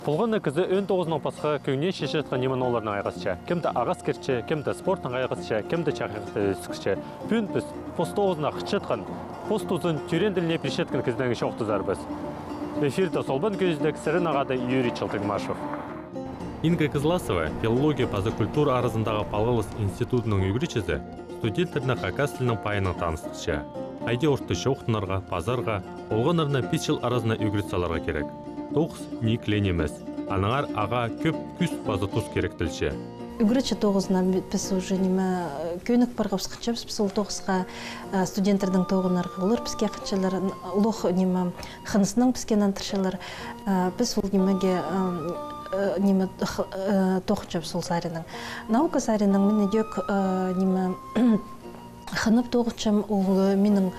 Пулғаны кізі 19-ның пасқа күйінен шеше атқан немін оларының айғасча. Кімді ағас керче, кімді спортның айғасча, кімді чақиқты өскіше. Пүн біз пост 9-на қытшы атқан, пост 9-ын тюрен діліне пілші атқан кізден шоқтызар біз. Эфирді солбан көздік сірін ағады Юрий Чалтыгмашев. Инга Кызласова, филология пазы культура арызындағы Палғылыс институтының үгірічізі, студенттеріне қақас тілінің пайының таныстықшы. Айде орты шоқтынарға, пазарға, олғанарына 5 жыл арасына үгіріцаларға керек. Тоғыз никлен емес. Анаңар аға көп күз базы тұз керек тілші. Үгірічі тоғызына біз уже неме көнік барға ұсқыншабыз. Біз ол тоғызға студенттердің тоғынарға олар бізге қыншалар, ұлық неме қынысының бізге нантыршалар. Біз ол немеге неме тоғыншабыз ол сарының. Наука сарының мен едек неме қынып тоғыншам ол менің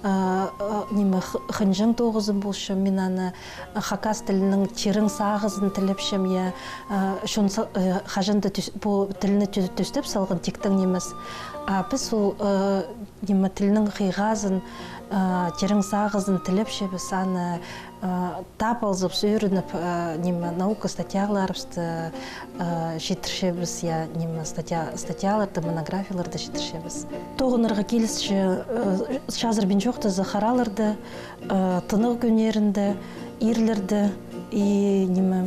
неме хынжың тоғызын болшым, мен аны хакас тілінің черің сағызын тіліпшім, шын қажынды тіліні төстеп салғын тектің немес. Біз ол неме тілінің қиғазын, черің сағызын тіліпшебіз, аны тап алзып, сөйрініп, неме наука статьяларыбызды жетіршебіз, неме статьяларды, монографияларды жетіршебіз. Тоғынырға келісші шазыр бен жоқты захараларды, тынық көнерінді, ерлерді, неме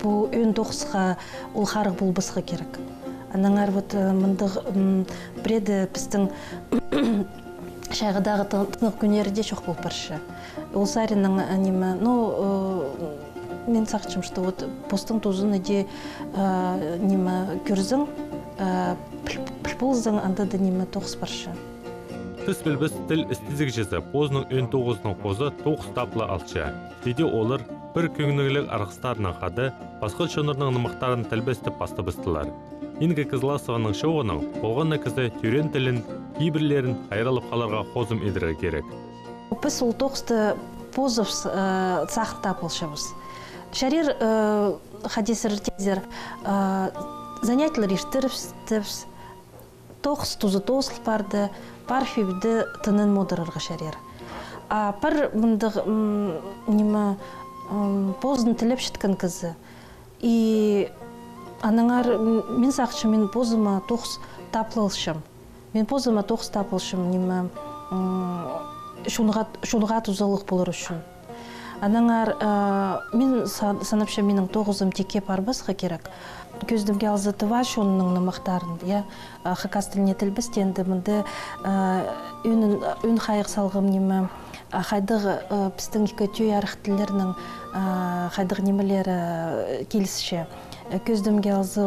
бұл өн тоқысқа ол қарық бұл бізға керек. Анаңар мұндық біреді біздің шайғыдағы тынық көнері де шоқ болып баршы. Ол сарының неме, мен сақчым, что постың тозын еде неме көрзің, пілпілзің анда да неме тоқыс баршы. Түс білбіз тіл істізік жезі позының өн тоғызының позы тоқыс таплы алчы. Деде олар бір көңілік арқыстарының қады, басқыл шонырның нымықтарын тілбестіп басты бұстылар. Инга Кызласованың шоуының болғанна кізі тюрен тілін, кейбірлерін айралып қаларға қозым едірі керек. Біз ол тоқысты позов сақын тапылшымыз. Шарир хадисыр тезер занятелер ештіріпсіз, тоқыс тұзы тоғысыл барды, парфюмді тынын модырырға шарир. Пар мұндық позын тіліп шытқан кізі. Анаңар, мен сақшы, мен позыма тоқыс таплылшым. Мен позыма тоқыс таплылшым, шуныға тұзалық болыр үшін. Анаңар, мен санапшы менің тоғызым теке парбасқа керек. Көздімге алзаты ва шонының нымақтарын, хакас тіліне тілбістенді, мұнды өн қайық салғым неме, қайдығы біздің түй арық тілерінің қайдығы немелері келісше. Көздімге алзы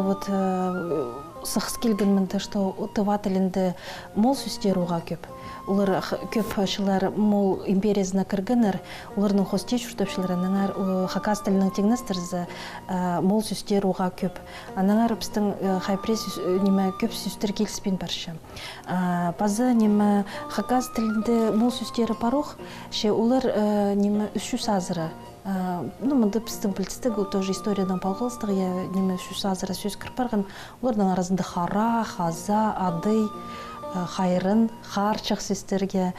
сықс келген мінді, что тыва тілінді мол сүстер уға көп. Олар көп шылар мол империясына кіргінір, олардың хосте жүртөпшілер, анаңар хакас тілінің тегнестірзі мол сүстер уға көп. Анаңар біздің хайпресс көп сүстер келіспен баршы. Базы хакас тілінде мол сүстері парух, олар үші сазыры. Мұнды біздің білістік, тоже историядан палғылыстығы, неме үші сазыры сөз кірпарған, олардың арасында хара, хаза, ады, хайрын, харчық сөздерге,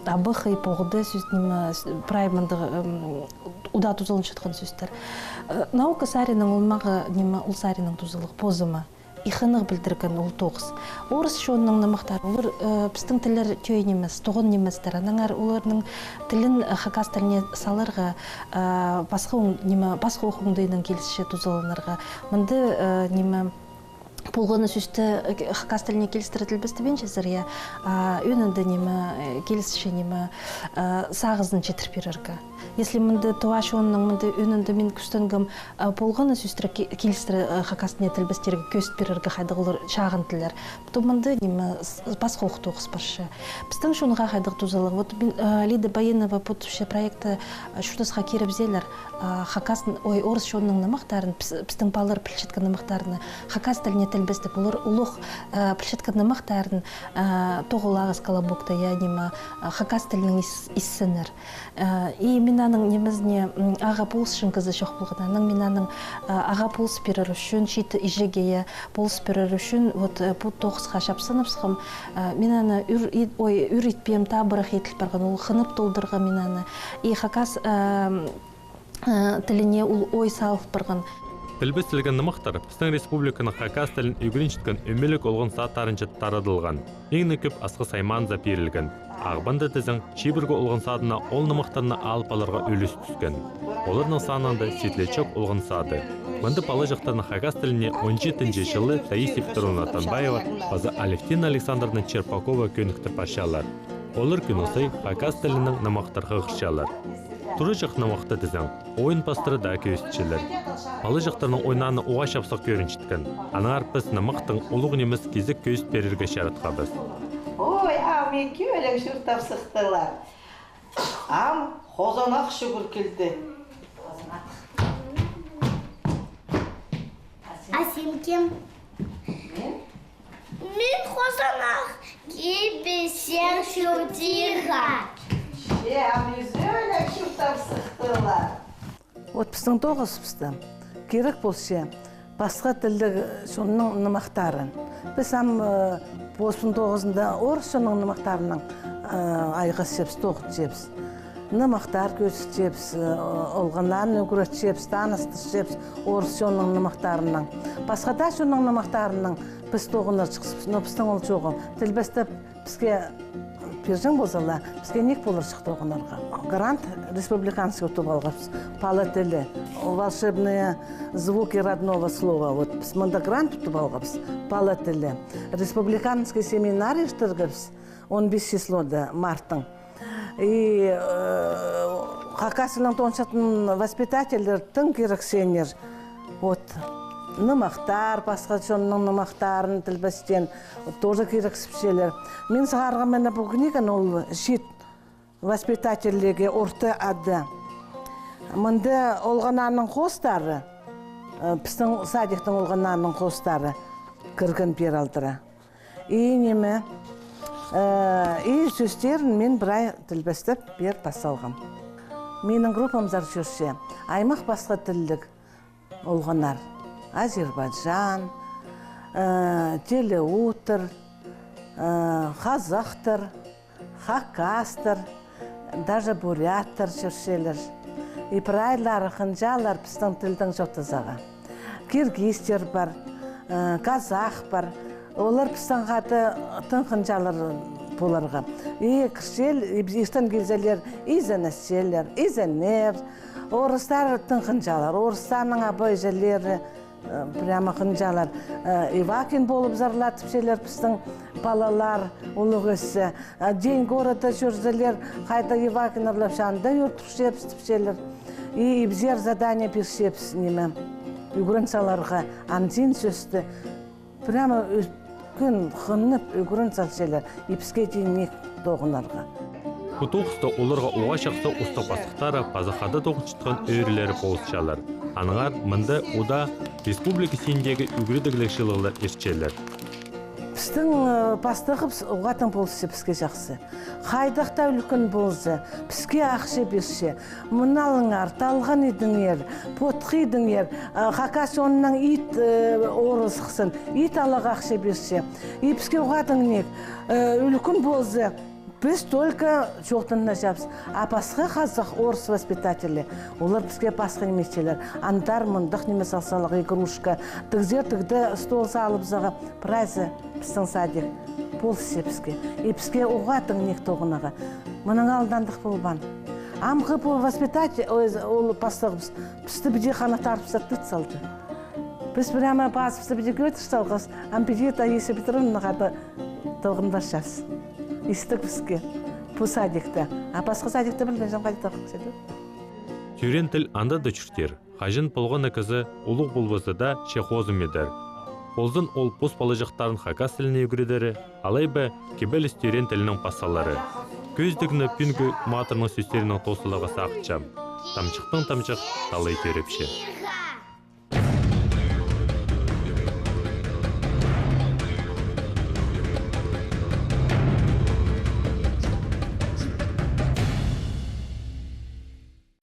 абық, поғды сөз, праймынды ұдат ұзылын шытқан сөздер. Наука сарының олмағы, ол сарының тұзылық позымы. Ихынық білдірген ол тоғыз. Орыс шонының намақтары, олар біздің тілер түйен емес, тоғын еместер. Анаңар олардың тілін хакас тіліне салырға, басқа оқыңдайының келісші тұзылынырға. Мұнды Полғаны сөзді хакас тіліне келістірі білбісті бен жезір, өнінді келісші сағызын жетір беріргі. Если мұнды туаш онның өнінді мен күстінгім полғаны сөздері келістірі хакас тіліне тілбістерге көст беріргі қайдығылыр шағын тілер. Бұты мұнды басқа оқыты оқыс баршы. Біздің шонға қайдығы тұзалығы. Лида Баянова бұтыпшы проекті шұртысқа керіп зелер хакасын, орыс шонның намақтарын, біздің балыр пілшеткі намақтарыны хакас тіліне тілбісті бұлыр ұлық пілшеткі намақтарын тоғылағыз қалабокта, хакас тілінің иссінір. Мен аның немізіне аға болсын кізі шоқ болғыда. Мен аның аға болс берір үшін, шейті ижегея болс берір үшін, бұл тоғысқа шапсынып, мен аны үр етпем табырық етіліп барған, ол қынып толдырға мен аны. Хакас тіліне ул ой салып біргін. Тілбіз тілген нымақтар біздің республиканың хакас тілін үйгіріншіткен өмелік олғын сааттарынчы тарадылған. Еңні көп асқы сайманза берілген. Ағбанды тізің шибіргі олғын садына ол нымақтарына алып алырға өліс түскен. Олардың сананды сетлечок олғын сады. Мұнды палы жақтарының хакас тіліне 17-ші жылы Таисия Петровна Танбаева базы Алевтина Александровна Черпакова көнікті пашалар. Олар күнісай хакас тілінің нымақтарға ғыршалар. Туры жақ нымақты тізің, ойын пастыры да көстішілер. Палы жақтарының ойнаны оға шапсақ көріншіткен. Анар біз нымақтың ұлық неміз кезік көст берерге шаратқабыз. Ой, мен күйелек жүртап сықтылар. Қозанақ шүгір келді. Сен кем? Мен қозанақ кебесер шүртиға. Өзелек жүртап сықтылар. Вот біздің тоғыз бізді. Керек болса, басқа тілді шоның нымақтарын. Біз постың тоғызында орыс шоның нымақтарының айғыз жепс, тоғыз жепс. Нымақтар көз жепс, олғанан өгірет жепс, таныстыз жепс, орыс шоның нымақтарының. Басқа да шоның нымақтарының біз тоғынар шықсыз, но біздің ол жоғым. Тіл бәстіп бізге Пержен болсала, бізге нек болыр шықты оғынарға. Грант республиканский ұтып алғапыз, палы тілі, волшебные звуки родного слова. Вот біз мұнда грант ұтып алғапыз, палы тілі. Республиканский семинарий штырғапыз, 15 числода марттың. И хакасының тоншатын воспитательдер тың керексенер. Вот. Нымақтар, басқа жонның нымақтарын тілбістен тоже керексіпшелер. Мен сағарға мәні бұл книган ол жет воспитательлеге орты ады. Мұнды олғананың қостары, біздің садиқтың олғананың қостары кіргін бер алдыра. И неме, и сөздерін мен бірай тілбістіп бер басалғым. Менің группамзар жүрсе, аймақ басқа тілдік олғанар. Азербайджан, Телеутр, Қазақтыр, Хакастыр, даже буряттыр жүрселер. Ипрайлар, хынжалар біздің тілдің жоқтызаға. Киргизтер бар, қазақ бар. Олар біздің қаты тың хынжалар боларға. И кіршел, естен кезелер, изенеселер, изенер. Орыстар тың хынжалар, орыстаның абай жерлері, прямо хынжалар. Ивакин болып зарлатып шелер біздің балалар, ұлық өсі. День города жүрзелер, қайда Ивакин ұрлап шанында үртіп шепстіп шелер. И бізер задание першепс неме. Үгірін саларға андин сөсті. Прямо күн хынып үгірін сал шелер. И бізге дейін тоғынарға. Құтуқысты оларға оға шақты ұста басықтары пазақады тоғыншытқан өйрілері болысшалар. Анығар мұнды ода республика сендегі үгірдігілік шылығылар ерчелер. Біздің бастығып оғатын болсы бізге жақсы. Қайдақта үлкен болсы, бізге ақшы берсе, мұналыңар, талған едіңер, потқы едіңер, қақас онынан ит орысықсын, ит алақ ақшы берсе. И бізге оғатын нек, үлкен болсы, біз только жоқтынна жапс. А басқа қазақ орыс воспитатели, олар бізге басқа неместелер. Андар мұндық немес алсалық игрушка. Тігзер тігді стол салып заға прайзы біздің садик. Болсы бізге. И бізге оғатын нек тоғынаға. Мұның алдандық болбан. Амғы бұл воспитатель, ол бастығымыз, бізді біде қанатарып тұт салды. Біз прямо басыпсы біде көтір салғыз, ампедия Таисия Петровна қады тоғын баршас. Истік бізге бұл садикті. А басқа садикті білмейсің қайды тоқып. Тюрен тіл анда да чүртер. Қажын полғаны кізі ұлық болбызды да шеқозым едер. Олзын ол пос балыжықтарын хакас тіліне үгіредері, алай бә кебеліс тюрен тілінің пасалары. Көздігіні пүнгі матырның сөстерінің тосылығы сақытшам. Тамчықтың тамчық талай төрепше.